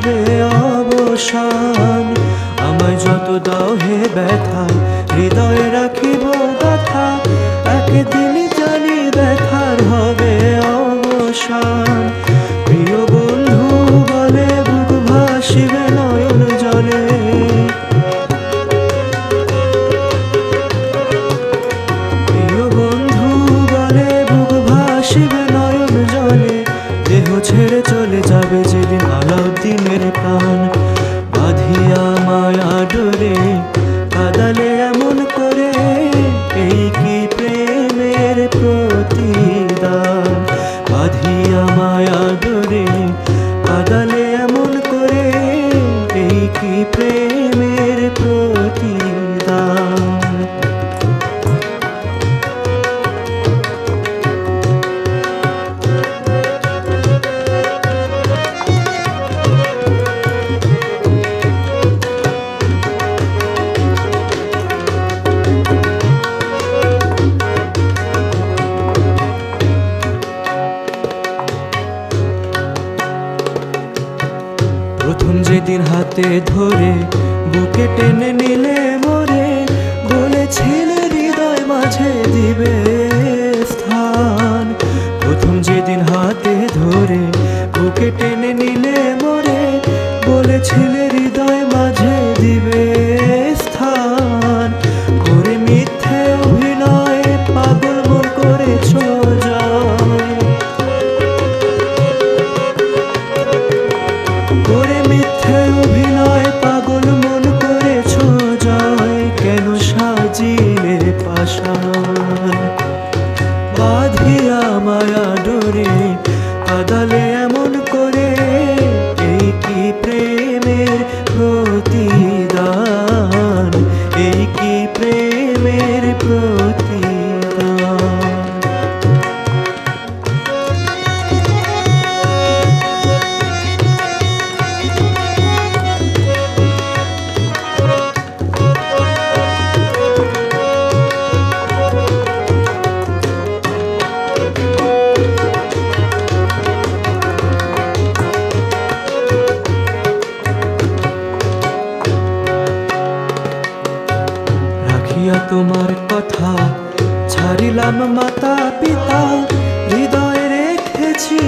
হবে অবসান। আমায় যত দাও হে ব্যথা, হৃদয়ে রাখিব গাথা, একদিন জানি ব্যথার হবে অবসান। প্রিয় বন্ধু বলে বুক ভাসিবে নয়ন জলে, প্রিয় বন্ধু বলে বুক ভাসিবে নয়ন জলে। দেহ ছেড়ে চলে যাবে যেদিন আলাউদ্দিনের প্রাণ, বাঁধিয়া মায়া ডোরে কাদালে এমন করে, এই কি প্রেমের প্রতিদান। বাঁধিয়া মায়া ডোরে কাদালে এমন করে, এই কি প্রেমের প্রতিদান। প্রথম যেদিন হাতে ধরে বুকে টেনে নিলে মোরে, বলেছিলে হৃদয় মাঝে দিবে স্থান। প্রথম যেদিন হাতে ধরে বুকে টেনে নিলে মোরে, বলেছিলে হৃদয় মাঝে দিবে স্থান। করে মিথ্যে অভিনয় পাগল মন করেছ জয়, করে মিথ্যে অভিনয় পাগল মন করেছ জয়। কেন সাজিলে পাষাণ, বাঁধিয়া মায়া ডোরে কাদালে এমন করে, এই কি প্রেমের প্রতিদান, এই কি প্রেমের প্রতিদান। রাখিয়া তোমার কথা ছাড়িলাম মাতা পিতা, হৃদয়ে রেখেছি